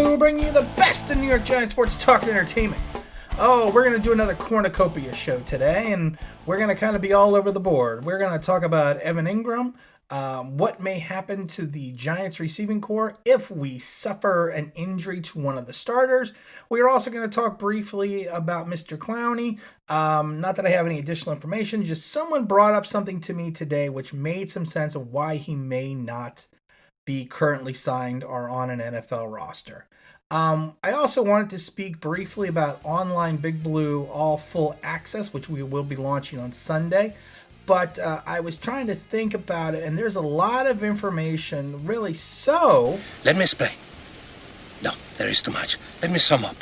we're bringing you the best in New York Giants sports talk and entertainment. Oh, we're going to do another cornucopia show today, and we're going to kind of be all over the board. We're going to talk about Evan Engram, what may happen to the Giants receiving corps if we suffer an injury to one of the starters. We're also going to talk briefly about Mr. Clowney. Not that I have any additional information, just someone brought up something to me today which made some sense of why he may not be currently signed or on an NFL roster. I also wanted to speak briefly about online Big Blue All Full Access, which we will be launching on Sunday. But I was trying to think about it, and there's a lot of information, really. So let me explain. No, there is too much. Let me sum up.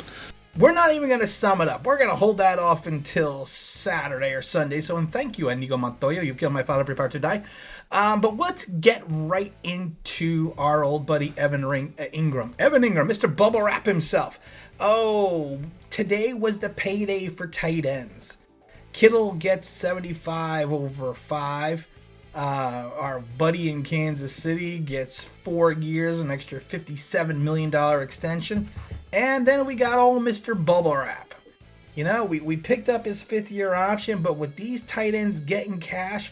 We're not even going to sum it up. We're going to hold that off until Saturday or Sunday. So, and thank you, Inigo Montoya. You killed my father, prepare to die. But let's get right into our old buddy Evan Engram. Evan Engram, Mr. Bubble Wrap himself. Oh, today was the payday for tight ends. Kittle gets 75 over 5. Our buddy in Kansas City gets 4 years, an extra $57 million extension. And then we got old Mr. Bubble Wrap. You know, we picked up his 5th-year option, but with these tight ends getting cash,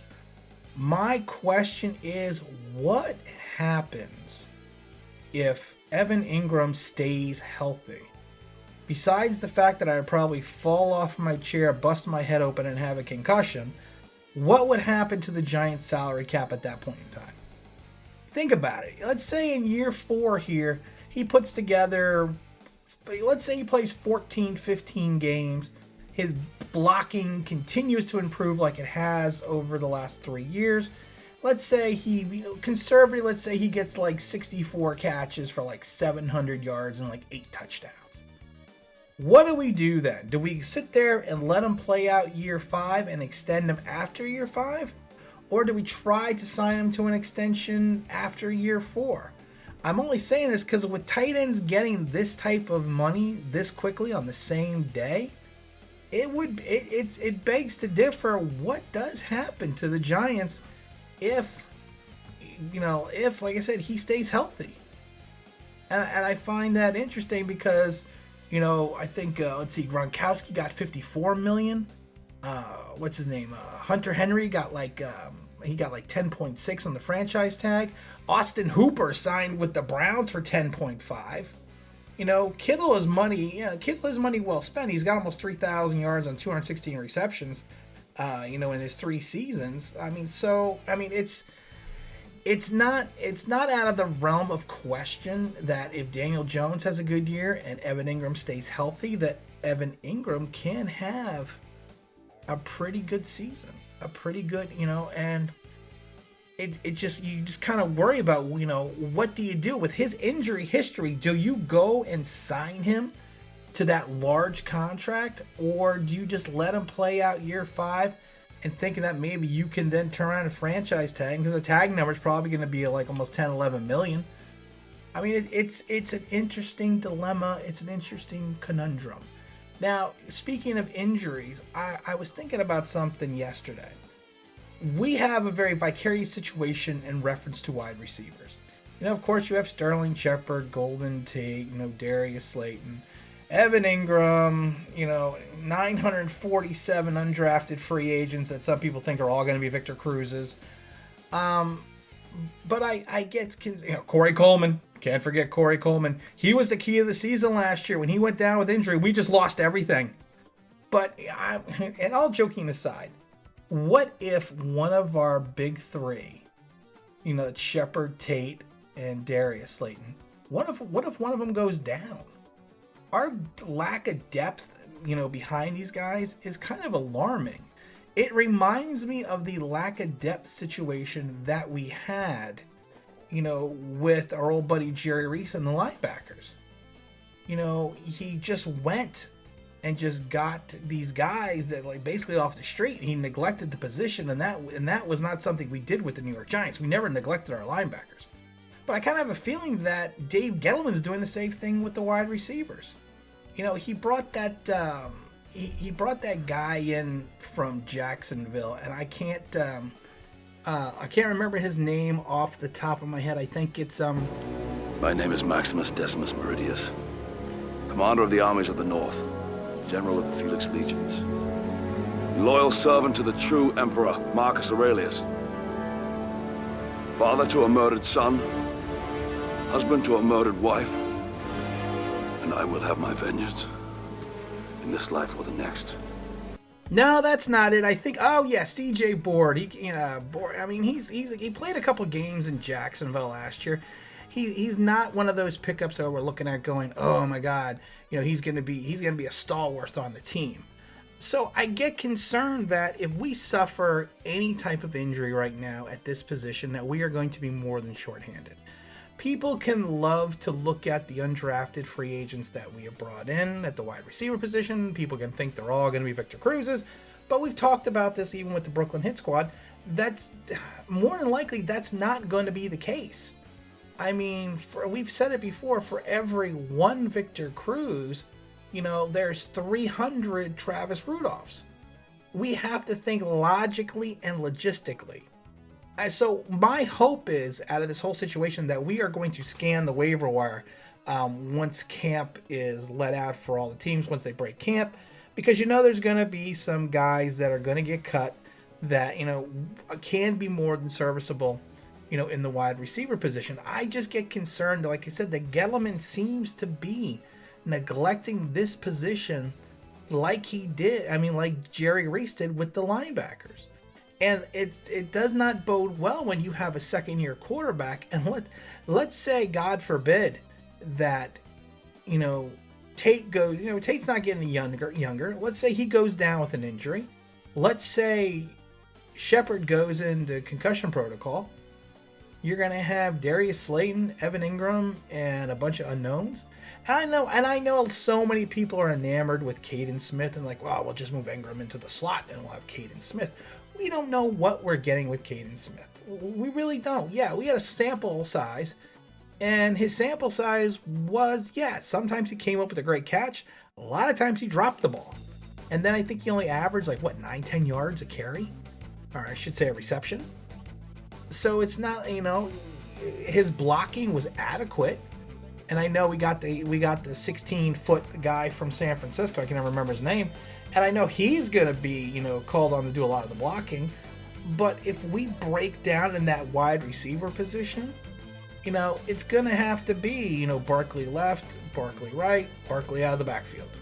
my question is, what happens if Evan Engram stays healthy? Besides the fact that I would probably fall off my chair, bust my head open, and have a concussion, what would happen to the Giants' salary cap at that point in time? Think about it. Let's say in year 4 here, he puts together, let's say he plays 14, 15 games. His blocking continues to improve like it has over the last 3 years. Let's say he, conservatively, let's say he gets like 64 catches for like 700 yards and like 8 touchdowns. What do we do then? Do we sit there and let him play out year 5 and extend him after year 5? Or do we try to sign him to an extension after year 4? I'm only saying this because with tight ends getting this type of money this quickly on the same day, it begs to differ. What does happen to the Giants if like I said, he stays healthy? And I find that interesting because, I think, let's see, Gronkowski got $54 million. What's his name? Hunter Henry got he got 10.6 on the franchise tag. Austin Hooper signed with the Browns for 10.5. Kittle is money well spent. He's got almost 3,000 yards on 216 receptions, in his 3 seasons. It's not out of the realm of question that if Daniel Jones has a good year and Evan Engram stays healthy, that Evan Engram can have a pretty good season, a pretty good, and you just kind of worry about, what do you do with his injury history? Do you go and sign him to that large contract, or do you just let him play out year 5 and thinking that maybe you can then turn around and franchise tag him, because the tag number is probably going to be like almost 10, 11 million. I mean, it's an interesting dilemma. It's an interesting conundrum. Now, speaking of injuries, I was thinking about something yesterday. We have a very vicarious situation in reference to wide receivers. Of course, you have Sterling Shepard, Golden Tate, Darius Slayton, Evan Engram, 947 undrafted free agents that some people think are all going to be Victor Cruz's. But I get, Corey Coleman. Can't forget Corey Coleman. He was the key of the season last year. When he went down with injury, we just lost everything. But, and all joking aside, what if one of our big 3, Shepard, Tate, and Darius Slayton, what if one of them goes down? Our lack of depth, behind these guys is kind of alarming. It reminds me of the lack of depth situation that we had, with our old buddy Jerry Reese and the linebackers. He just went and just got these guys that basically off the street. He neglected the position, and that was not something we did with the New York Giants. We never neglected our linebackers. But I kind of have a feeling that Dave Gettleman's doing the same thing with the wide receivers. He brought that he brought that guy in from Jacksonville, and I can't remember his name off the top of my head. I think it's My name is Maximus Decimus Meridius, commander of the armies of the North, general of the Felix Legions, loyal servant to the true Emperor Marcus Aurelius, father to a murdered son, husband to a murdered wife, and I will have my vengeance in this life or the next. No, that's not it. I think. Oh yeah, C.J. Board. Board. I mean, he played a couple games in Jacksonville last year. He's not one of those pickups that we're looking at going, oh my God, he's gonna be a stalwart on the team. So I get concerned that if we suffer any type of injury right now at this position, that we are going to be more than shorthanded. People can love to look at the undrafted free agents that we have brought in at the wide receiver position. People can think they're all going to be Victor Cruzes, but we've talked about this even with the Brooklyn Hit Squad. That more than likely that's not going to be the case. I mean, we've said it before. For every one Victor Cruz, there's 300 Travis Rudolphs. We have to think logically and logistically. So my hope is, out of this whole situation, that we are going to scan the waiver wire once camp is let out for all the teams, once they break camp, because there's going to be some guys that are going to get cut that can be more than serviceable in the wide receiver position. I just get concerned, like I said, that Gettleman seems to be neglecting this position like he did. I mean, like Jerry Reese did with the linebackers. And it does not bode well when you have a second-year quarterback. And let's say, God forbid, that Tate goes. Tate's not getting younger. Let's say he goes down with an injury. Let's say Shepard goes into concussion protocol. You're gonna have Darius Slayton, Evan Engram, and a bunch of unknowns. And I know so many people are enamored with Caden Smith and like, well, we'll just move Engram into the slot and we'll have Caden Smith. We don't know what we're getting with Caden Smith. We really don't. Yeah, we had a sample size, and his sample size was, sometimes he came up with a great catch. A lot of times he dropped the ball. And then I think he only averaged 9-10 yards a carry? Or I should say a reception. So it's not, his blocking was adequate. And I know we got the 16-foot guy from San Francisco. I can never remember his name. And I know he's going to be, called on to do a lot of the blocking. But if we break down in that wide receiver position, it's going to have to be, Barkley left, Barkley right, Barkley out of the backfield.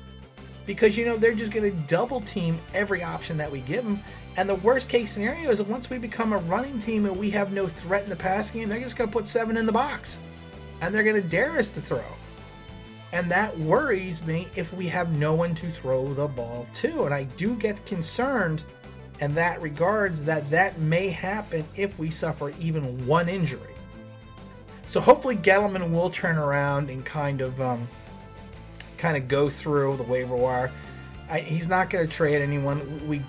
Because, they're just going to double team every option that we give them. And the worst case scenario is that once we become a running team and we have no threat in the passing game, they're just going to put 7 in the box. And they're going to dare us to throw. And that worries me if we have no one to throw the ball to. And I do get concerned in that regards that may happen if we suffer even one injury. So hopefully Gettleman will turn around and kind of go through the waiver wire. He's not going to trade anyone. We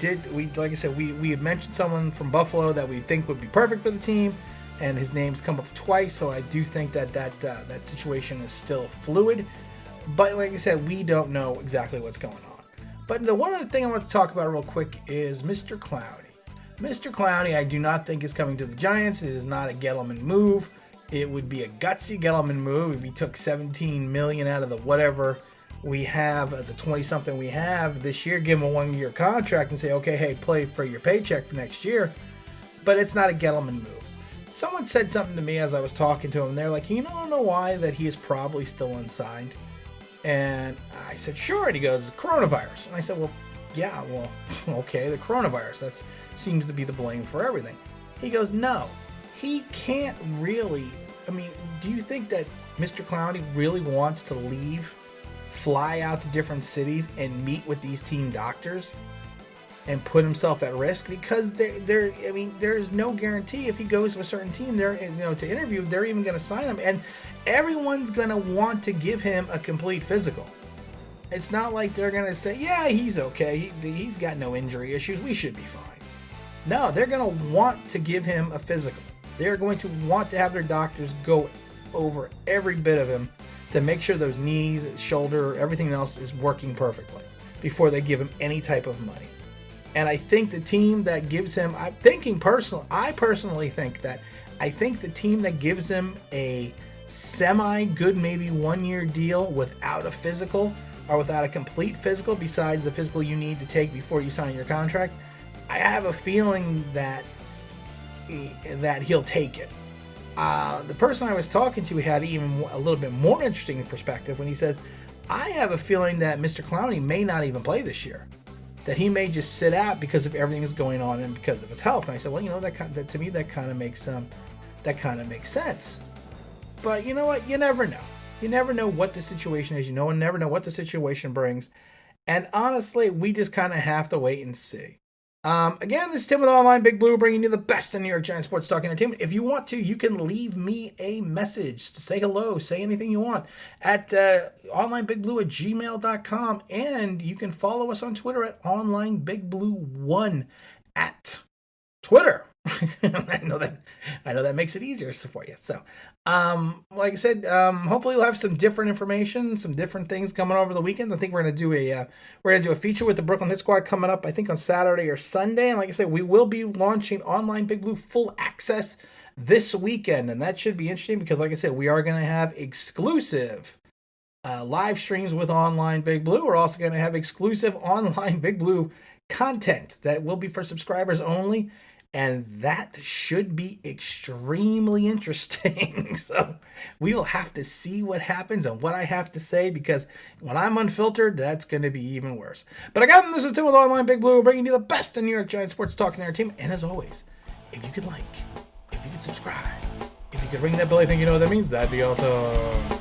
like I said, we had mentioned someone from Buffalo that we think would be perfect for the team, and his name's come up twice. So I do think that situation is still fluid. But like I said, we don't know exactly what's going on. But the one other thing I want to talk about real quick is Mr. Clowney. Mr. Clowney, I do not think is coming to the Giants. It is not a Gettleman move. It would be a gutsy Gettleman move if he took $17 million out of the whatever we have, the 20-something we have this year, give him a 1-year contract and say, okay, hey, play for your paycheck for next year. But it's not a Gettleman move. Someone said something to me as I was talking to him. They're like, you don't know why that he is probably still unsigned? And I said, sure. And he goes, coronavirus. And I said, okay, the coronavirus. That seems to be the blame for everything. He goes, no, he can't really. I mean, do you think that Mr. Clowney really wants to fly out to different cities and meet with these team doctors and put himself at risk? Because there's no guarantee if he goes to a certain team there, to interview, they're even going to sign him. And everyone's going to want to give him a complete physical. It's not like they're going to say, yeah, he's okay. He's got no injury issues. We should be fine. No, they're going to want to give him a physical. They're going to want to have their doctors go over every bit of him to make sure those knees, shoulder, everything else is working perfectly before they give him any type of money. And I think the team that gives him, I personally think the team that gives him a semi-good, maybe 1-year deal without a physical or without a complete physical besides the physical you need to take before you sign your contract, I have a feeling that he'll take it. The person I was talking to had even a little bit more interesting perspective when he says, I have a feeling that Mr. Clowney may not even play this year, that he may just sit out because of everything that's going on and because of his health. And I said, well, that to me that kind of makes sense. But you know what? You never know. You never know what the situation is. You never know what the situation brings. And honestly, we just kind of have to wait and see. Again, this is Tim with Online Big Blue, bringing you the best in New York Giants sports talk entertainment. If you want to, you can leave me a message to say hello, say anything you want at onlinebigblue@gmail.com. And you can follow us on Twitter at onlinebigblue1 at Twitter. I know that makes it easier for you. So, like I said, hopefully we'll have some different information, some different things coming over the weekend. I think we're gonna do a feature with the Brooklyn Hit Squad coming up, I think on Saturday or Sunday. And like I said, we will be launching Online Big Blue Full Access this weekend, and that should be interesting because, like I said, we are gonna have exclusive live streams with Online Big Blue. We're also gonna have exclusive Online Big Blue content that will be for subscribers only. And that should be extremely interesting. So we'll have to see what happens and what I have to say, because when I'm unfiltered, that's going to be even worse. But again, this is Tim with Online Big Blue, bringing you the best in New York Giants sports talk and entertainment. And as always, if you could like, if you could subscribe, if you could ring that bell, I think you know what that means. That'd be awesome.